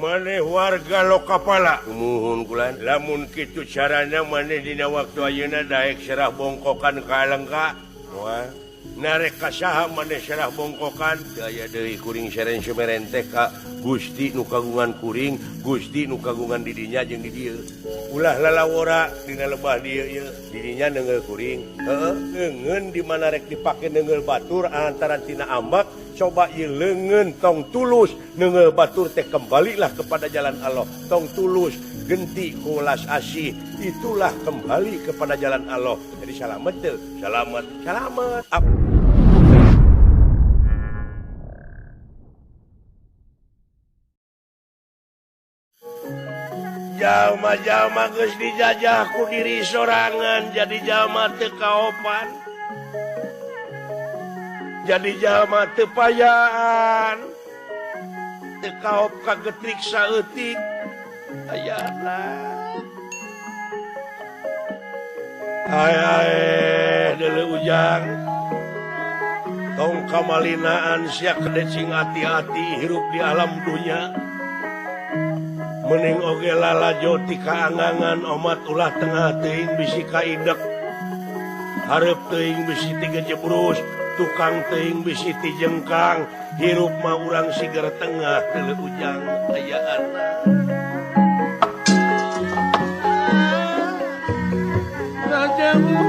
maneh warga lokapala muhun lamun kitu caranya maneh dina waktu ayeuna daek serah bongkokan ka Alengka wah narek ka saha maneh serah bongkokan aya deui kuring seren Sumerente ka Gusti nu kagungan kuring Gusti nu kagungan di dinya jeung di dieu ulah lalawora dina lebah dieu ieu di dinya neungeul kuring leungeun di mana rek dipake neungeul batur antara tina ambak coba ieu leungeun tong tulus neungeul batur teh kembalilah kepada jalan Allah tong tulus genti ku ulas asih itulah kembali kepada jalan Allah jadi selamat teu selamat jalma-jalma geus dijajah ku diri sorangan jadi jalma teu kaopan jadi jalma teu payaan teu kaop ka getrik saeutik ayana deuleu ujang tong kamalinaan sia kedecing hati-hati hirup di alam dunya mending oge lalajo ti kaangangan omat ulah tengah teuing bisi kaidek hareup teuing bisi ti gejebrus tukang teuing bisi ti jengkang hirup mah urang sigar tengah deuleu ujang ayaana rajamu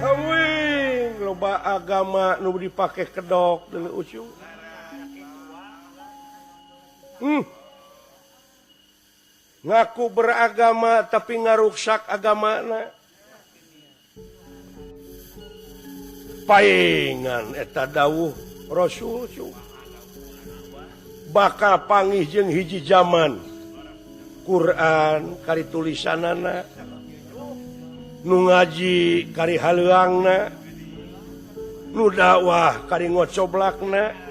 hawing loba agama nu dipake kedok deuleu ucung ngaku beragama tapi ngaruksak agamana paengan eta dawuh Rasul bakal panggih jeung hiji zaman Quran kari tulisanana nu ngaji kari haleuangna nu dakwah kari ngocoblakna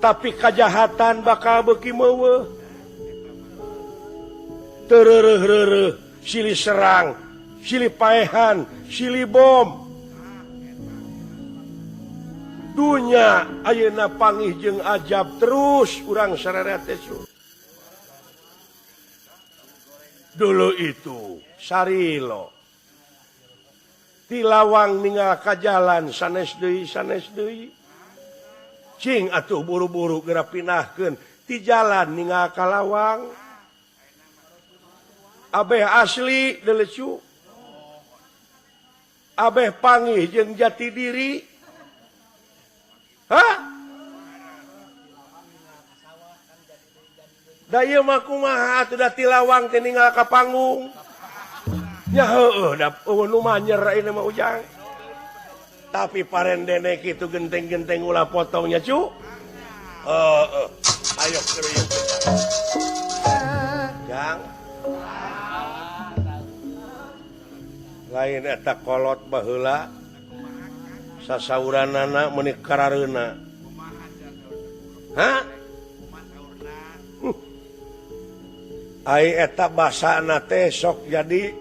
tapi kajahatan bakal beuki meuweuh tereureureuh silih serang silih paehan silih bom dunya ayeuna panggih jeung ajab terus urang sararea teh dulu itu sarilo ti lawang ninggal ka jalan sanes deui cing atuh buru-buru geura pinahkeun ti jalan ninggal ka lawang abeh asli delecu abeh panggih jeung jati diri da ieu mah kumaha atuh da ti lawang teh ninggal ka panggung nya heueuh da nu manyer ini mah ujang tapi parendene kitu genteng-genteng ulah potongnya cu ayo kriuk jang lain eta kolot baheula sasauranana meuni karareuna ai eta basana teh sok jadi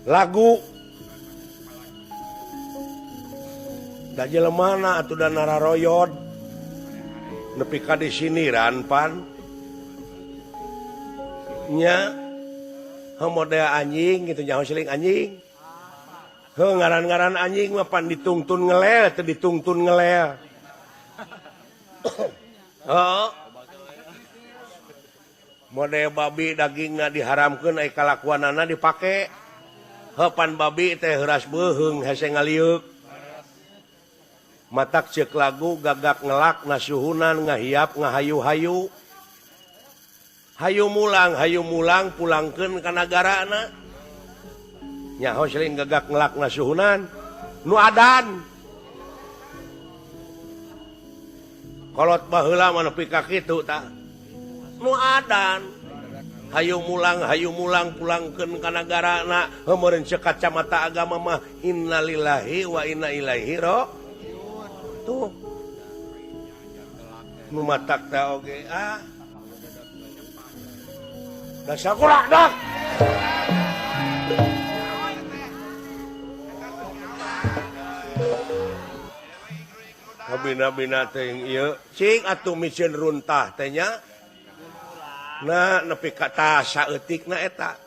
lagu da jelemana atuh da nararoyod nepi ka di siniran pan nya model anjing gitu nyaho siling anjing ngaran-ngaran anjing mah pan ditungtun ngelel teu ditungtun ngelel model babi dagingna diharamkeun ai kalakuanana dipake pan babi teh heuras beuheung hese ngaliuk matak ceuk lagu gagak ngelak nasuhunan ngahiap ngahayu-hayu hayu mulang pulangkeun ka nagarana nyaho seuing gagak ngelak nasuhunan nu adan kolot baheula mah nepi ka kitu tah nu adan hayu mulang pulangkeun ka nagarana heueureun ceuk kacamata agama mah innalillahi wa inna ilaihi raji'un tuh nu matak teh oge da sakurak dak bina-bina teh ieu cing atuh mikeun runtah teh nya nah nepi ka saeutikna eta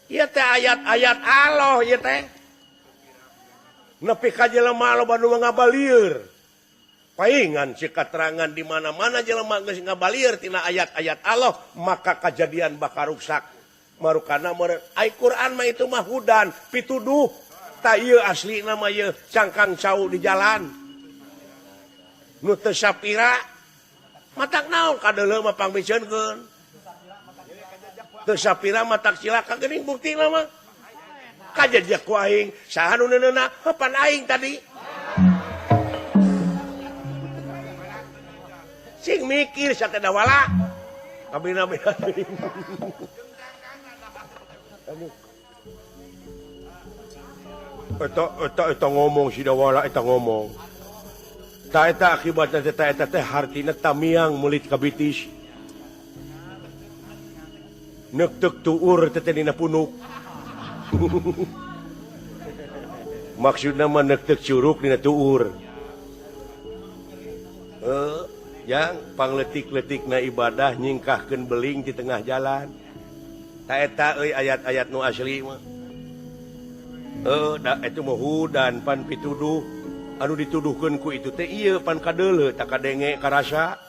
ieu teh ayat-ayat Allah ieu teh nepi ka jelema loba nu ngabalieur paingan si katerangan di mana-mana jelema geus ngabalieur tina ayat-ayat Allah maka kejadian bakal rusak marukana meureun ai Quran mah itu mah hudan pituduh ta ieu asli nama ieu cangkang cau di jalan nu teu sapira matak naon kadeuleu mah pangbiceunkeun teu sapira matak cilaka geuning buktina mah kajejak ku aing saha nu neuneuna pan aing tadi sing mikir sateda wala kabina-bina Eta ngomong si dawala eta ngomong. Ta eta akibatna eta teh hartina tamiang mulit kabitis. Neuk teuk tuur teh dina punuk. Maksudna mah neuk teuk curug dina tuur. Yang pangletik-letikna ibadah nyingkahkeun beling di tengah jalan. Ta eta euy ayat-ayat nu asli mah. Itu mah hudan pan pituduh anu dituduhkeun ku itu teh ieu pan kadeuleu tak kadenge karasa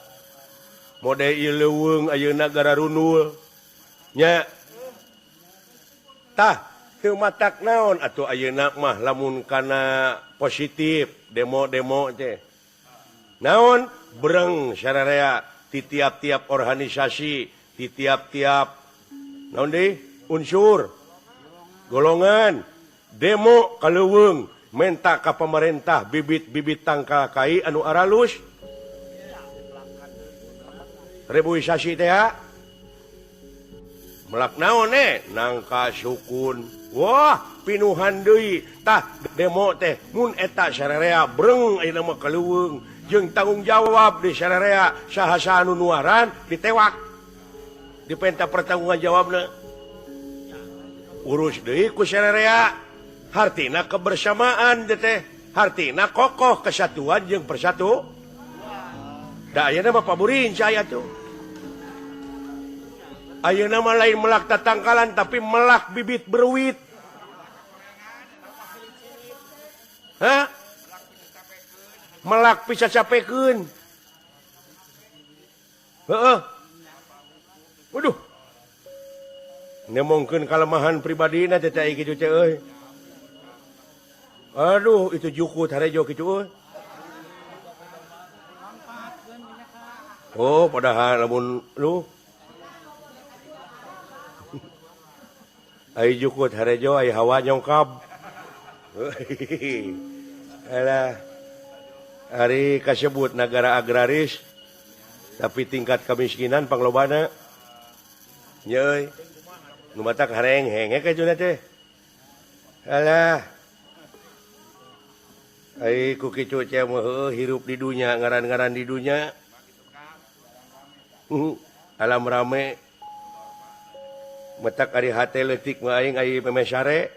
mode ieu leuweung ayeuna gara runul nya tah teu matak naon atuh ayeuna mah lamun kana positif demo-demo teh naon bereng sararea ti tiap-tiap organisasi ti tiap-tiap naon deui unsur golongan demo kaleuweung menta ka pemerintah bibit-bibit tangkal kai anu aralus reboisasi teh melak naon nangka sukun wah pinuhan deui tah demo teh mun eta sararea breng ayeuna mah kaleuweung jeung tanggung jawab di sararea saha anu nuaran ditewak dipenta pertanggungan jawabna urus deui ku sararea hartina kebersamaan teh hartina kokoh kesatuan jeung persatu da ayeuna mah paburin saya tuh ayeuna mah lain melak tatangkalan tapi melak bibit beruit melak bisa capekeun waduh nemongkeun kalemahan pribadina teh ai kitu teh euy aduh itu jukut harejo kitu euy oh padahal lamun lu ai jukut harejo ai hawa nyongkap alah hari kasebut negara agraris tapi tingkat kemiskinan panglobana nya euy nu matak hareng henge kajuna teh alah ai ku kitu teh mah hirup di dunya ngaran-ngaran di dunya alam rame metak ari hate leutik mah aing ai pemesare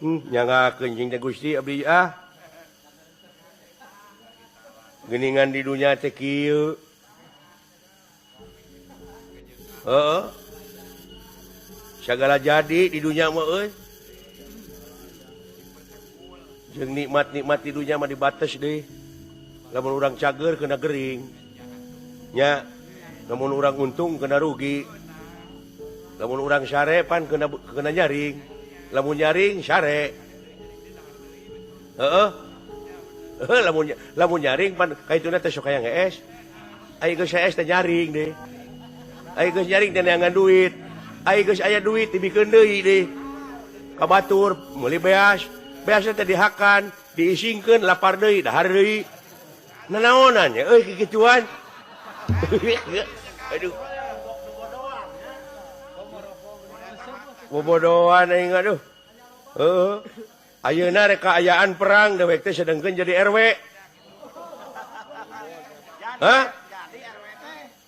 nyangakeun jeung Gusti abdi geuningan di dunya teh kieu sagala jadi di dunya mah euy jeung nikmat-nikmat di dunya mah dibates deui lamun urang cager kena gering nya lamun urang untung kena rugi lamun urang sare pan kena nyaring lamun nyaring sare lamun nyaring pan kaituna teh sok aya ngees ai geus es teh nyaring deui ai geus nyaring teh neangan duit ai geus aya duit dibikeun deui deui ka batur meuli beas beasna teh dihakan diisingkeun lapar deui dahar deui nanaonan nya euy kikituan aduh bobodohan aing aduh ayeuna rek kaayaan perang dewek teh sedengkeun jadi RW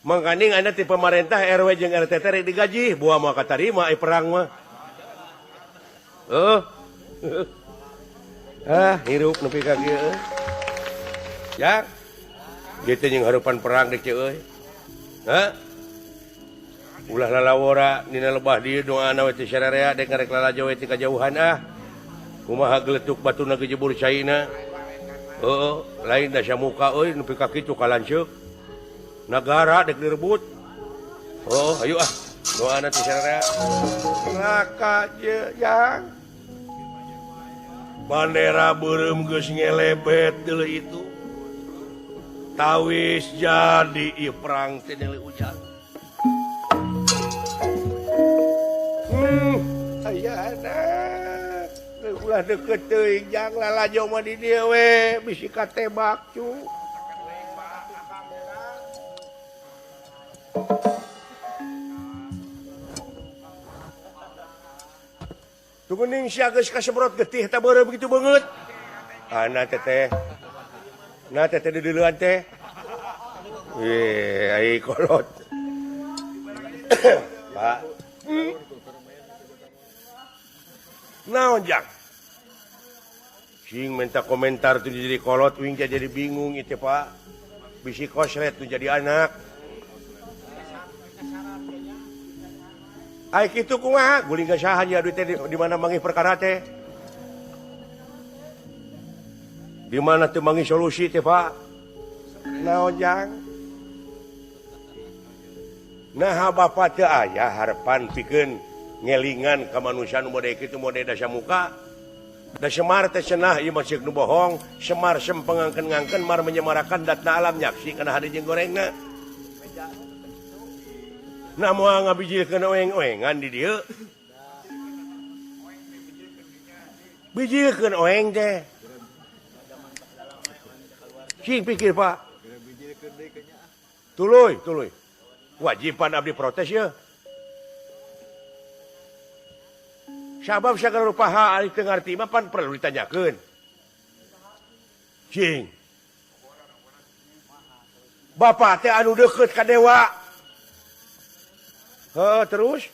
mangkanding anda ti pemerintah RW jeung RT teh digaji buah mah katarima ai perang mah hirup nepi ka kieu ya gitu yang harapan perang dek euy ulah lalawora nina lebah dieu doana we teh sararea dek ngarek lalajo we teh kajauhan kumaha geletuk batuna gejebur caina lain da samuka euy nepi ka kitu kalanceuk negara dek direbut ayo doana teh sararea neraka je yang bandera beureum geus ngelebet deuleu itu tawis jadi ieu perang teh deuleu hujan aya anak ulah deket teuing jang lalajo mah di dieu we bisi katebak cu Tuguning sia geus kasebrot getih eta beureum kitu beungeut. Na teteh di diluan teh. Ai kolot. Pak. Naon jang? Sing minta komentar tuh jadi kolot wing jadi bingung itu Pak. Bisi kosret tuh jadi anak. Ai kitu kumaha guling gasahan ya duit teh di mana manggih perkara teh di mana teu manggih solusi teh Pak naon jang nah bapak teu aya harapan pikeun ngelingan ka manusia nu model kitu model da samuka da Semar teh cenah ieu mah ceuk nu bohong Semar sempengangkeun-ngangkeun mar menyemarakan datna alam nyaksi kana hade jeung gorengna nah mau ngabijilkeun oeng-oengan di dieu bijilkeun oeng teh sing pikir Pak tuluy wajiban abdi protes ya sabab sagala rupaha ari teu ngarti mah pan perlu ditanyakeun sing bapak teh anu deukeut ka dewa terus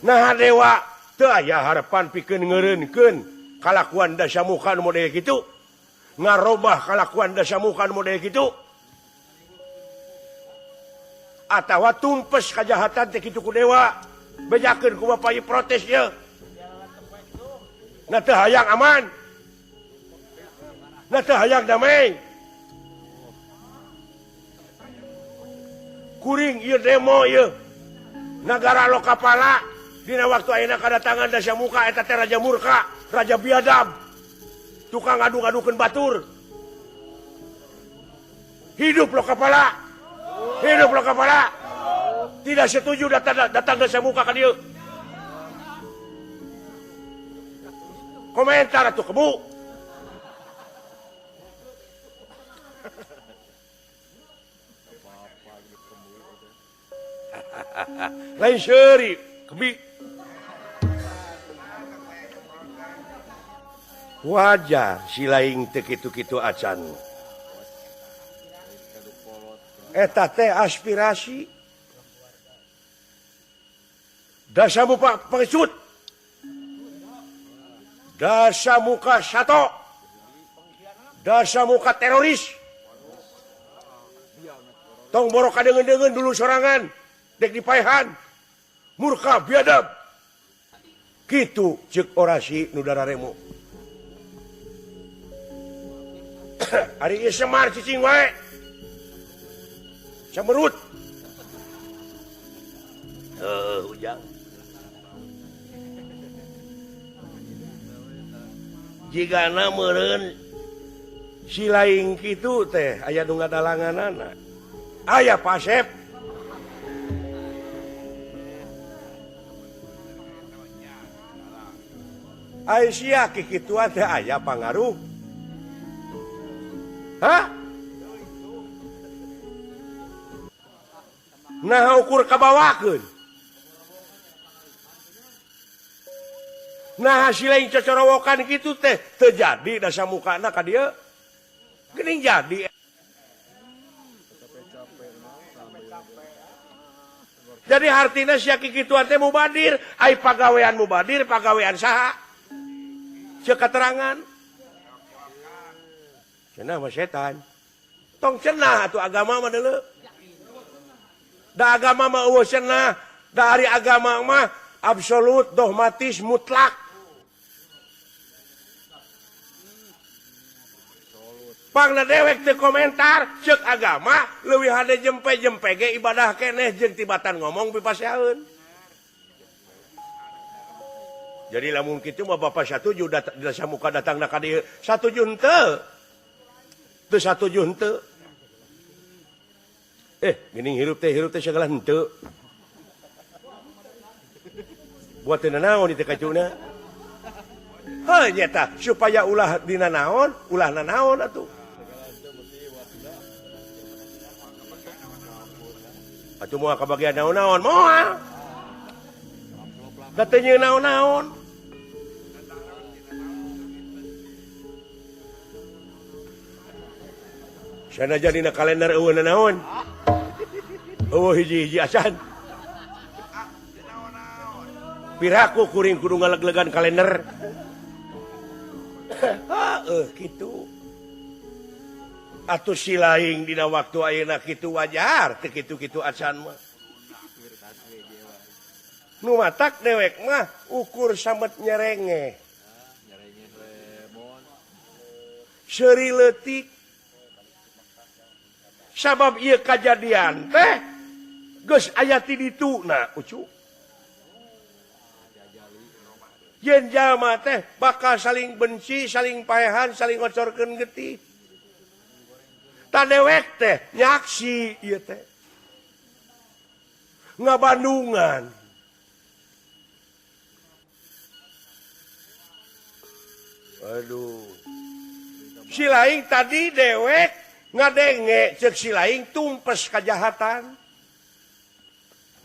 nah dewa teu aya harapan pikeun ngeureunkeun kalakuan da samuka nu model kitu ngarobah kalakuan da samuka nu model kitu atawa tumpes kajahatan teh kitu ku dewa bejakeun ku bapa ieu protes ye na teu hayang aman na teu hayang damai kuring ieu demo ieu negara lo kapala dina waktu ayeuna kadatangan da samuka eta teh raja murka raja biadab tukang adu-adukeun batur hidup lo kapala tidak setuju datang da samuka ka dieu komentar atuh kebu lain seuri kebi wajar si laing teu kitu-kitu acan eta teh aspirasi da samuka pengecut da samuka sato da samuka teroris tong borok kadeungeun dulu sorangan dek dipaehan murka biadab kitu ceuk orasi nu dararemu ari ieu Semar cicing wae camerut ujang jigana meureun si laing kitu teh aya nu ngadalanganana aya Pasep Aisyah kikituan teh aya pangaruh. Nah ukur kabawakeun. Nah hasil yang cocorowokan gitu teh terjadi da samukana ka dieu. Geuning jadi. Jadi hartina sia kikituan teh mubadir, ai pagawean mubadir, pagawean saha? Cek keterangan cenah mah setan. Tong cenah atuh agama mah deuleu. Da agama mah eueuh cenah, dari agama mah absolut, dogmatis, mutlak. Pangna dewek teu komentar ceuk agama leuwih hade jempe-jempe ge ibadah keneh jeung tibatan ngomong pipaseaeun. Jadi lamun kitu mah Bapak satuju samuka datangna ka dieu satuju henteu. Teu satuju henteu. Geuning hirup teh sagala henteu. Buat teu naon di teh kacuna. Heuh nyata supaya ulah dina naon, ulah nanaon atuh. Atuh moal kabagian naon-naon moal. Da teu nyeun naon-naon. Sana jadina kalender eueuh nanaon. Eueuh hiji-hiji acan. Piraku kuring kudu ngaleg-legan kalender. Kitu. Atuh silaing dina waktu ayeuna kitu wajar, teu kitu-kitu acan mah. Nu matak dewek mah ukur samet nyerenge. Seuri leutik. Sabab ieu kajadian teh geus aya ti dituna ucu. Yen jalma teh bakal saling benci, saling paehan, saling ngocorkeun getih. Ta dewek teh nyaksi ieu teh. Ngabandungan. Aduh. Si laing tadi dewek ngadenge ceuk si laing tumpes kajahatan.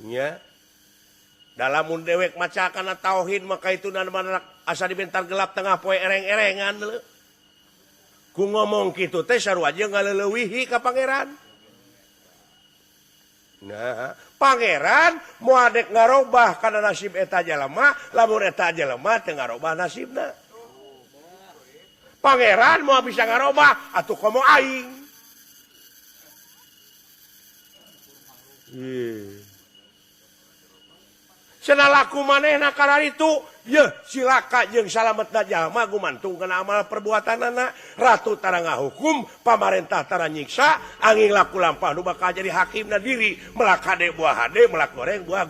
Nya. Dalamun dewek maca kana tauhid maka itu mana asa dibentar gelap tengah poe ereng-erengan leuh. Ku ngomong kitu teh sarua aja ngaleuweuhi ka pangeran. Nah, pangeran moal dek ngarobah kana nasib eta jalema, lamun eta jalema teu ngarobah nasibna. Pangeran moal bisa ngarobah atuh komo aing. Cenah laku manehna kana ditu, yeuh silaka jeung salametna jalma gumantung kana amal perbuatanana. Ratu tara ngahukum, pamarentah tara nyiksa, angin laku lampah nu bakal jadi hakimna diri. Melak hade buah hade, melak goreng buah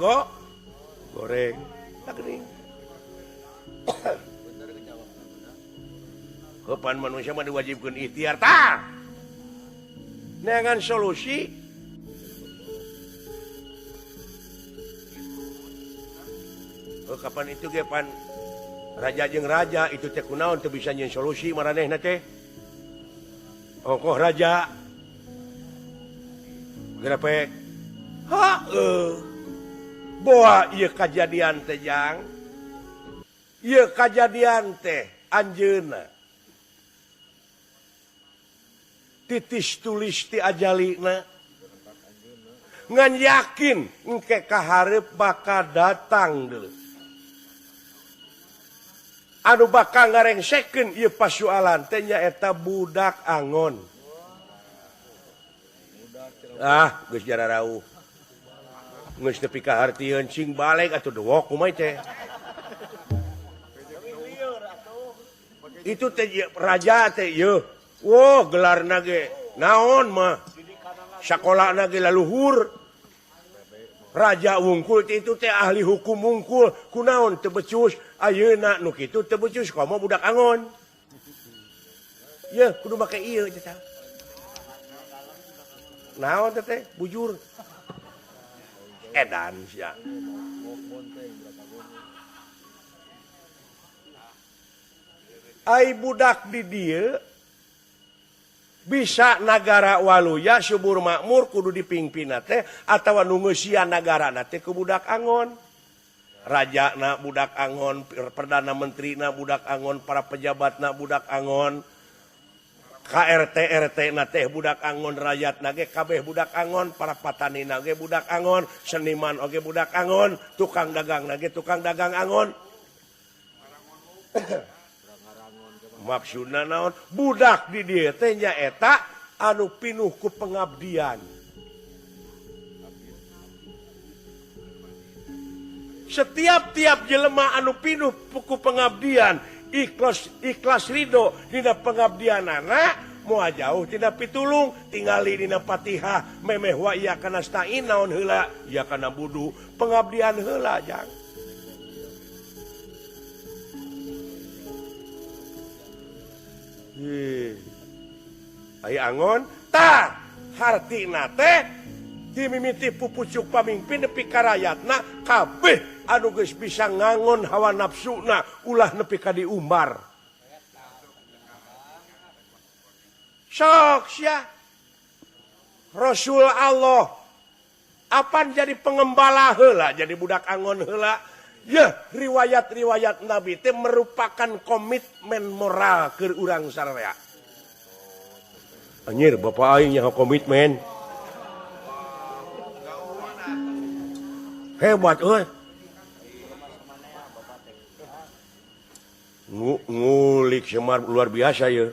goreng. Tak geuning. Kapan manusia mah diwajibkeun ikhtiar tah. Neangan solusi. Kapan itu ge pan raja jeung raja itu teh kunaon teu bisa nyeun solusi maranehna teh. Ongkoh raja. Grepek. Boa ieu kajadian teh jang. Ieu kajadian teh anjeunna. Titis tulis ti ajalina. Ngan yakin engke kaharep bakal datang deuleu. Anu bakal ngarengsekeun ieu pasualan teh nyaeta budak angon. Geus jara rauh. Geus tepi kahartieun cing balik atuh dewok kumaha teh. Itu teh raja teh yeuh. Wo gelarna ge naon mah. Sakolana ge laluhur. Raja wungkul itu teh ahli hukum wungkul. Kunaon teu becus. Ayeuna nu kitu teu becus komo budak angon. Yeuh kudu make ieu eta. Naon teh bujur. Edan sia. Ai budak di dieu bisa nagara waluya subur makmur kudu dipingpinna teh atawa nu ngeusian nagarana teh ku budak angon. Rajana budak angon, perdana menterina budak angon, para pejabatna budak angon, KRT RT na teh budak angon, rakyatna ge kabeh budak angon, para patanina ge budak angon, seniman oge budak angon, tukang dagang ge tukang dagang angon. maksudna naon budak di dieu teh nyaeta anu pinuh ku pengabdian. Setiap-tiap jelema anu pinuh ku pengabdian ikhlas ridho dina pengabdianana moal jauh tina pitulung tingali dina Fatihah memeh wa iya kana stain naon heula iya kana budu pengabdian heula jang. Aya angon tah hartina teh dimimiti pupucuk pamimpin nepi ka rakyatna kabeh anu geus bisa ngangon hawa nafsuna ulah nepi ka diumbar. Sok sia Rasul Allah apan jadi pengembala heula jadi budak angon heula. Ya, riwayat-riwayat Nabi itu merupakan komitmen moral ke urang sararea. Anjir, bapak aing nyaho komitmen. Hebat euy. Ngulik semar luar biasa ya.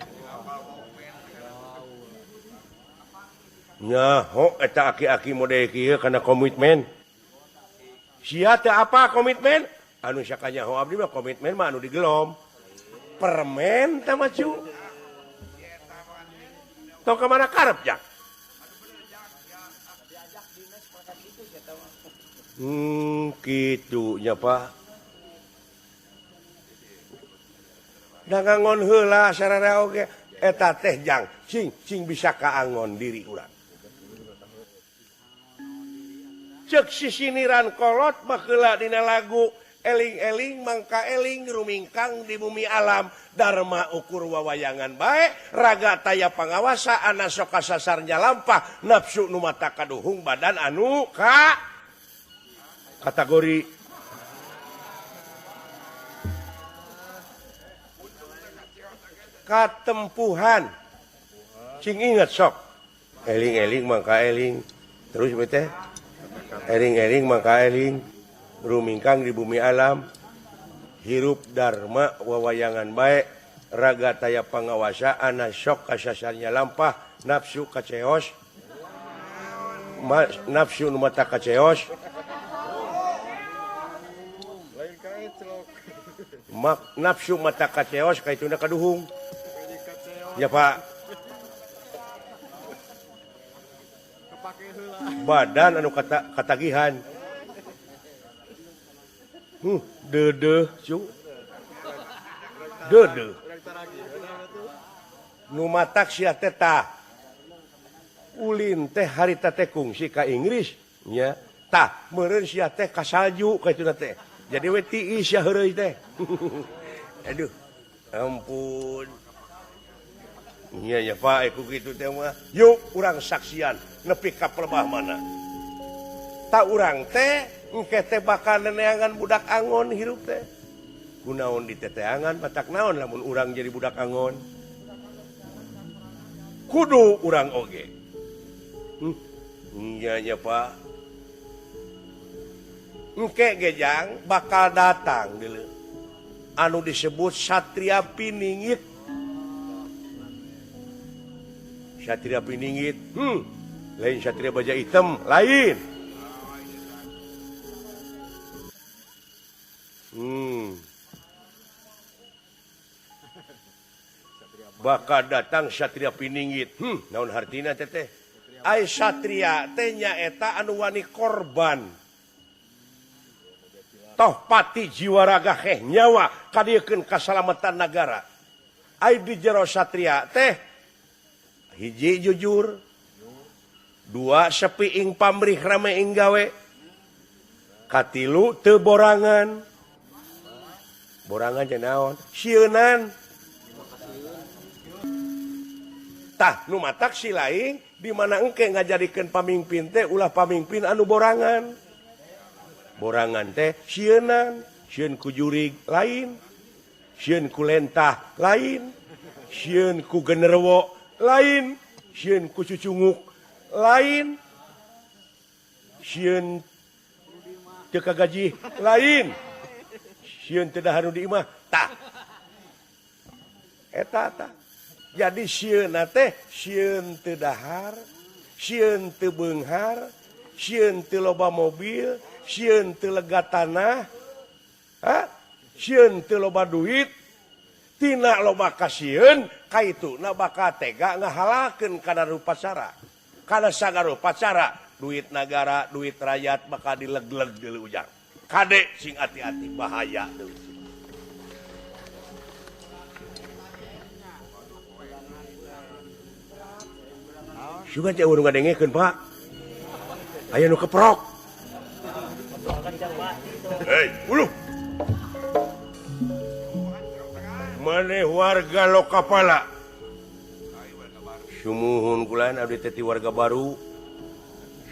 Nyaho eta aki-aki mode kieu kana komitmen. Sia teh apa komitmen? Anu sakanya ho abdi mah komitmen mah anu digelom. Permen teh maju. Tong ka mana karep jak? Kitu nya Pak. Dangangon heula sararea oge eta teh jang cing bisa kaangon diri urang. Cek sisiniran kolot baheula dina lagu eling-eling mangka eling rumingkang di bumi alam dharma ukur wawayangan bae raga taya pangawasa ana sok kasasarnya lampah nafsu nu mata kaduhung badan anu ka kategori katempuhan cing inget sok eling-eling mangka eling terus bete ering-ering maka eling rumingkang di bumi alam hirup dharma wawayangan baik raga taya pangawasa ana sok kasasarnya lampah nafsu kaceos nafsu nu mata kaceos nafsu mata kaceos kaituna kaduhung ya Pak. Badan anu katagihan dede cu dede nu matak sia teh tah ulin teh harita teh kungsi ka Inggris nya tah meureun sia teh ka salju kaituna teh jadi we tiis sia heureui teh aduh ampun. Iya ya Pak, aku gitu teh mah. Yuk urang saksian nepi ka pelebah mana. Tak urang teh engke teh bakal neneangan budak angon hirup teh. Kunaon diteteangan patak naon lamun urang jadi budak angon. Kudu urang oge. Iya ya Pak. Engke gejang bakal datang deuleu. Anu disebut Satria Piningit. Satria Piningit, lain Satria Baja Hitam, lain. Bakal datang Satria Piningit, naon hartina teh? Ai Satria teh nyaeta anu wani korban. Toh pati jiwa raga heh nyawa kadiekeun kasalamatan nagara. Ai di jero Satria teh hiji jujur, dua sepi ing pamrih rame ing gawe, katilu teu borangan. Borangan cenah naon? Sieunan. Tah nu matak si lain di mana engke ngajadikeun pamimpin teh ulah pamimpin anu borangan. Borangan teh sieunan, sieun ku jurig lain, sieun ku lentah lain, sieun ku genderuwo lain, sieun ku cucunguk lain, sieun teu kagaji lain, sieun teu dahar nu di imah tah jadi sieun teh sieun teu dahar sieun teu beunghar sieun teu loba mobil sieun teu lega tanah sieun teu loba duit tina loba kasieun kaituna bakal tega ngahalakeun kana rupacara kana sagarupa cara duit negara duit rakyat bakal dileg-leg di ujang kade sing hati-hati bahaya deui juga cek urang ngadengekeun Pak aya nu keprok hei uluh maneh warga Lokapala sumuhun kulan abdi teh warga baru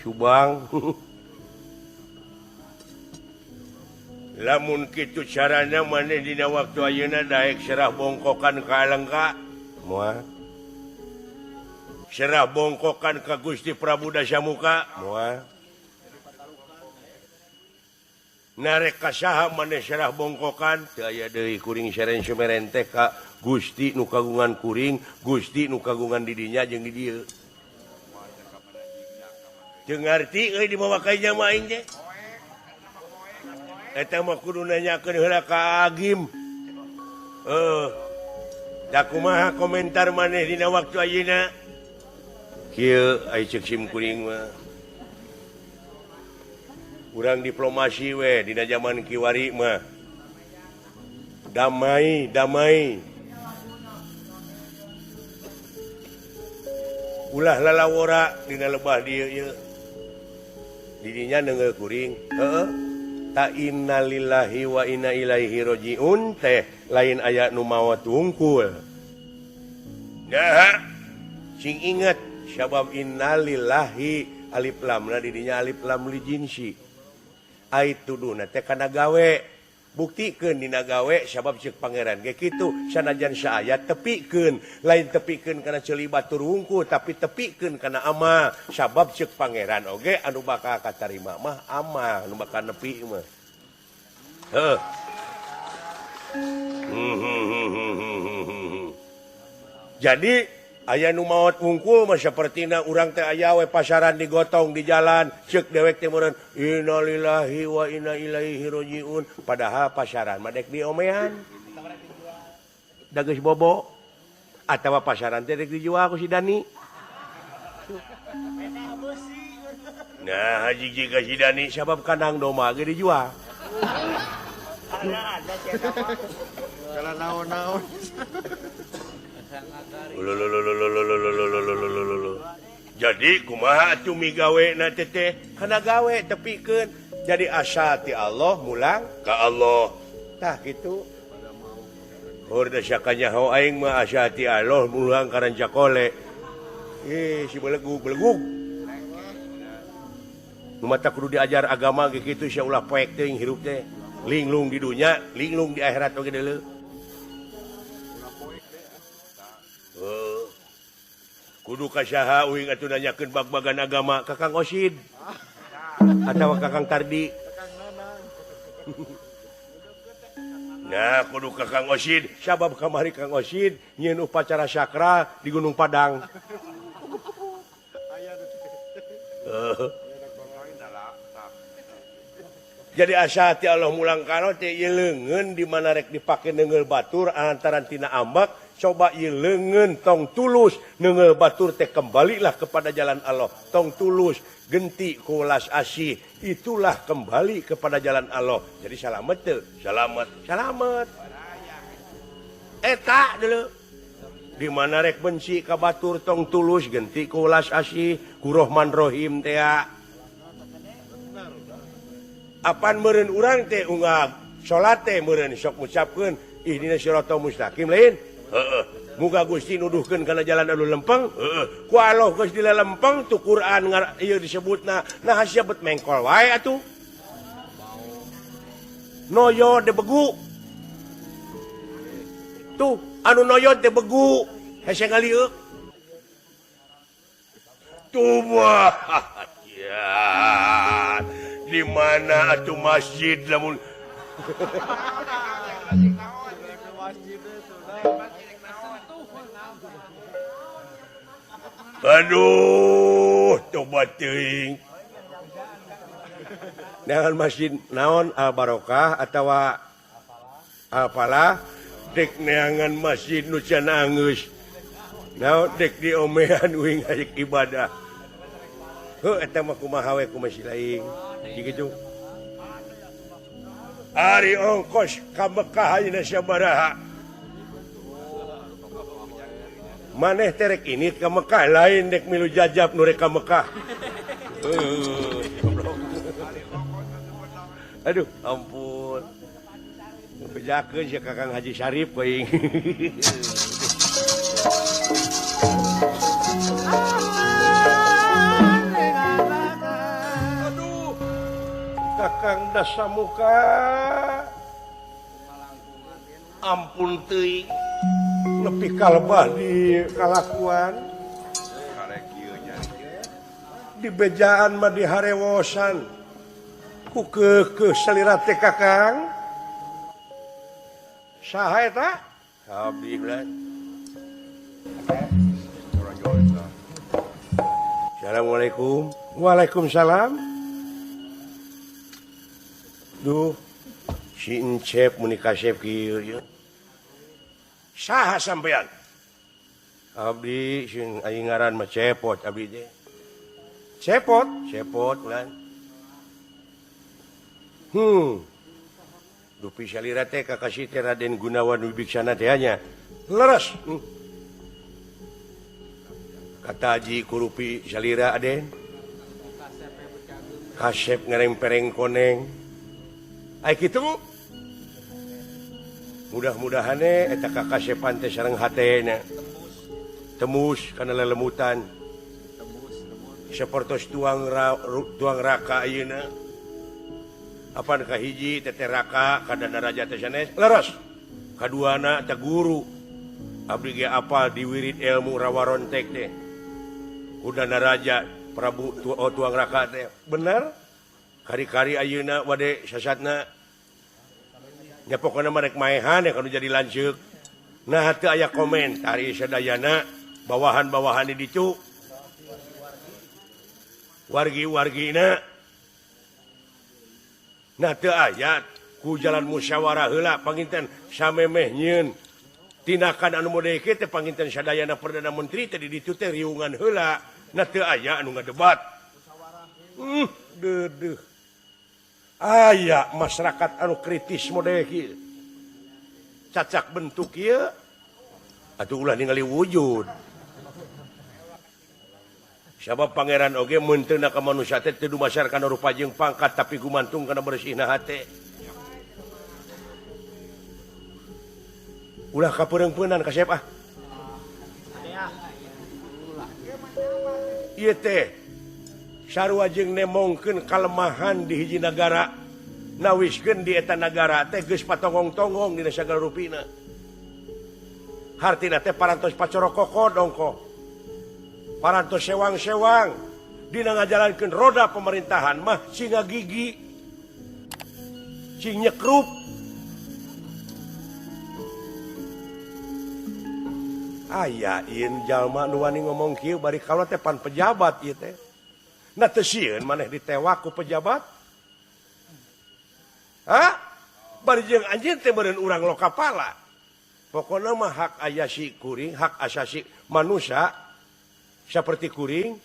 Subang lamun kitu carana maneh dina waktu ayeuna daek serah bongkokan ka Alengka moal serah bongkokan ka Gusti Prabu Dasamuka moal narek ka saha maneh serah bongkokan teu aya deui kuring seren sumeren teh ka Gusti nu kagungan kuring Gusti nu kagungan di dinya jeung di dieu teu ngarti euy di mamakai nya aing teh eta mah kudu nanyakeun heula ka Agim da kumaha komentar maneh dina waktu ayeuna kieu ai ceuk sim kuring mah urang diplomasi we dina zaman kiwari mah damai ulah lalawora dina lebah dieu ieu didinya neungeul kuring ta innalillahi wa inna ilaihi rajiun teh lain aya nu mawa tungkul nah sing inget sabab innalillahi alif lamna didinya alif lam li jinsi ai tuduna teh kana gawe buktikeun dina gawe sabab ceuk pangeran ge kitu sanajan saayat tepikeun lain tepikeun kana ceuli batur wungkul tapi tepikeun kana amal sabab ceuk pangeran oge anu bakal katarima mah amal anu bakal nepi mah jadi aya nu maot wungkul mah sapertina urang teh aya we pasaran digotong di jalan ceuk dewek teh meureun innalillahi wa inna ilaihi rajiun padahal pasaran mah dek diomean da geus bobo atawa pasaran teh dek dijual ku si Dani nah hiji ka si Dani sabab kandang domba ge dijual kalau naon-naon jadi kumaha atuh migawe na teh kana gawe tepikeun jadi asa ti Allah mulang ka Allah tah kitu hor da sakanyaho aing mah asa ti Allah mulang ka ranca kole si belegug nu mata kudu diajar agama ge kitu sia ulah poek teuing hirup teh linglung di dunya linglung di akhirat oge deuleu kudu kasaha uing atuh nanyakeun bag-bagan agama ka Kang Osid atawa ka Kang Tardi nah kudu ka Kang Osid sabab kamari Kang Osid nyieun upacara sakral di Gunung Padang jadi asa ti Allah mulang kana teh ieu leungeun di mana rek dipake neungeul batur antaran tina ambak coba ieu leungeun tong tulus neungeul batur teh kembalilah kepada jalan Allah tong tulus genti ku welas asih itulah kembali kepada jalan Allah jadi salamet teu salamet eta deuleu di mana rek benci ka batur tong tulus genti ku welas asih ku Rahman Rahim teh apaan meureun urang teh unggal salat teh meureun sok ngucapkeun ihdinas siratal mustaqim lain muga Gusti nuduhkeun kana jalan anu lempeng ku Allah geus dilelempeng tu Quran ieu disebutna nah siabet mengkol wae atuh noyo de begu tuh anu noyo de begu hese ngalieu tuh ya di mana atuh masjid lamun Aduh coba teuing dengan masjid naon Al Barokah atau apalah dek neangan masjid nu can angeus naon dek diomehan uing hayek ibadah heuh eta mah kumaha we ku masjid lain kitu ari ongkos ka Mekah ayeuna sabaraha maneh terek ini ke Mekah lain dek milu jajab nu rek ka Mekah aduh ampun bejakeun si Kakang Haji Syarif peuing aduh Kakang Dasamuka ampun teuing nepi kalebah di kalakuan di bejaan mah di harewosan ku ke salira teh Kakang saha eta abdi belan Assalamualaikum Waalaikumsalam duh si Encep muni kasep kieu saha sampean abdi sing aing ngaran mah Cepot abdi teh Cepot lan dupi salira teh kakasih teh Raden Gunawan Wibiksana teh nya leres kata Haji kurupi salira Aden kasep ngareng-pereng koneng ai kitu mudah-mudahan eta kakasepan teh sareng hatena tembus kana lelemutan sapertos tuang raka ayeuna apan kahiji teteh raka kadana raja teh sanes leres kaduana teh guru abdi ge apal di wirid ilmu rawarontek teh udana raja Prabu tuang raka teh bener kari-kari ayeuna wade sasatna nya pokona marek maehan ya kanu jadi lanceuk nah teu aya komentar ieu sadayana bawahan-bawahan di ditu wargi-wargina nah teu aya ku jalan musyawarah heula panginten samemeh nyieun tinakan anu model kieu teh panginten sadayana perdana menteri teh di ditu teh riungan heula nah teu aya anu ngadebat deuh aya masyarakat anu kritis model kieu cacak bentuk kieu atuh ulah ningali wujud sabab pangeran oge mun teu na ka manusia teh teu dumasar kana rupa jeung pangkat tapi gumantung kana bersihna hate ulah kapeureung-peunan kasep ieu teh sarua jeung nemongkeun kalemahan di hiji nagara nawiskeun di eta nagara teh geus patongong-tongong dina sagala rupina hartina teh parantos pacorokoko dongko parantos sewang-sewang dina ngajalankeun roda pemerintahan mah sing ngagigi sing nyekrup aya ieun jalma nu wani ngomong kieu bari kaula teh pan pejabat ieu teh nah teu sieun maneh ditewak ku pejabat bari jeung anjeun teh meureun urang lo kapala pokona mah hak ayasi kuring hak asasi manusia seperti kuring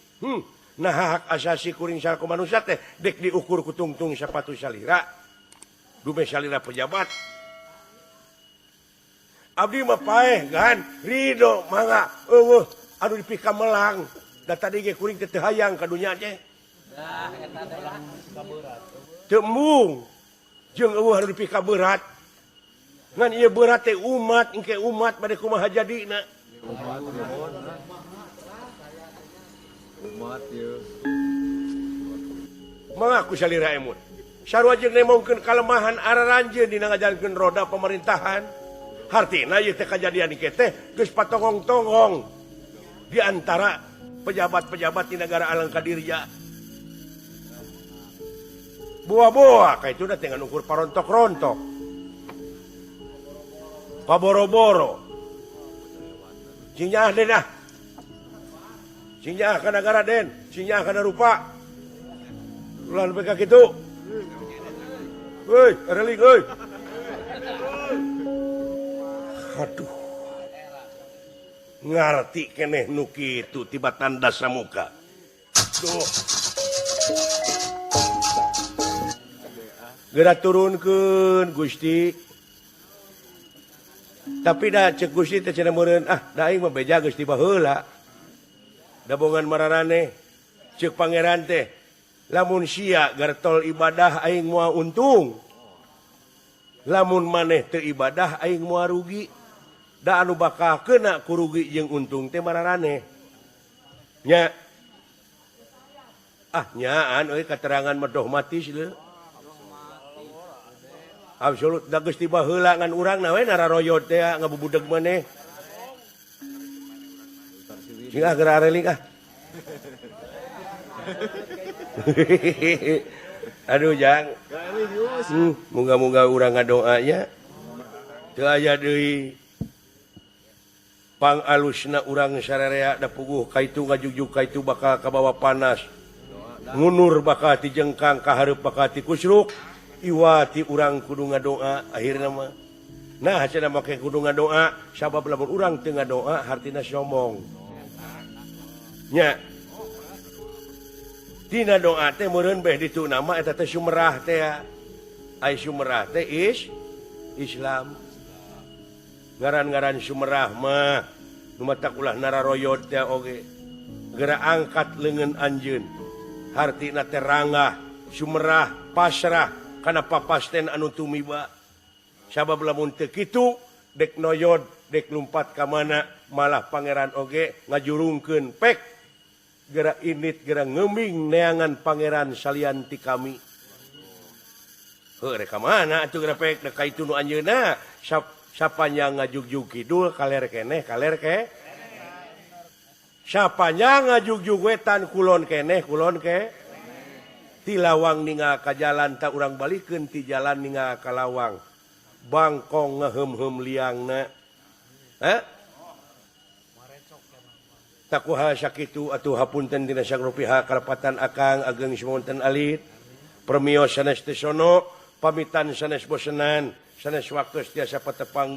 nah hak asasi kuring salaku manusia teh dek diukur ku tungtung sapatu salira dume salira pejabat abdi mah paeh kan ridho mangga eueuh anu dipika melang da tadi ge kuring teh teu hayang ka dunya teh teu embung jeung eueuh anu dipika berat ngan ieu berat teh umat engke umat bade kumaha jadina umat ieu mengaku salira emun sarua jeung nemongkeun kalemahan araranjeun dina ngajalankeun roda pemerintahan hartina ieu teh kajadian ieu teh geus patongong-tongong di antara pejabat-pejabat di negara alangka dirja boa-boa ka itu da teh ukur parontok-rontok paboro-boro jeung nya deh dah Sinyah ka negara Den, sinyah kana rupa. Ulah nepi ka kitu. Heuy, reling euy. Aduh. Ngarti keneh nu kitu tiba tanda samuka. Duh. Geura turunkeun Gusti. Tapi da cek Gusti teh cenah meureun da aing mah beja geus tiba heula. Da bongan mararane cek pangeran teh lamun sia gartol ibadah aing moal untung. Lamun maneh teu ibadah aing moal rugi. Da anu bakal kena ku rugi jeung untung teh mararane. Nya. Nyaan euy katerangan mah dogmatis leuh. Absolut da geus tiba heula ngan urangna we nararoyot teh ngabubudeg maneh. Singah geura reling Aduh Jang. Moga-moga urang ngadoa nya. Teu aya deui pangalusna urang sararea da puguh kaitu ngajujug kaitu bakal kabawa panas. Ngunur bakal ti jengkang ka hareup bakal ti kusruk. Iwati urang kudu ngadoa akhirna mah. Nah cenah make kudu ngadoa sabab lamun urang teu ngadoa hartina sombong. Nya. Dina doa teh meureun beh ditu nama eta teh sumerah teh. Ai sumerah teh Islam. Ngaran-ngaran sumerah mah nu matak ulah nararoyot teh oge. Geura angkat leungeun anjeun. Hartina teh ranggah, sumerah, pasrah kana papasten anu tumiba. Sabab lamun teu kitu dek noyod, dek lumpat ka mana malah pangeran oge ngajurungkeun pek geura init geura ngeuming neangan pangeran salian ti kami. Heuh rek ka mana atuh geura pek da kaitu nu anjeunna sapanya ngajugjug kidul kaler keneh kaler ke. Sapanya ngajugjug wetan kulon keneh kulon ke. Ti lawang ningal ka jalan tak urang balikeun ti jalan ningal ka lawang. Bangkong ngehem-hem liangna. Takuha sakitu atuh hapunten dina sakrupiha karepatan akang ageng semonten alit. Permios sanes teh sono, pamitan sanes bosenan, sanes waktos tiasa patepang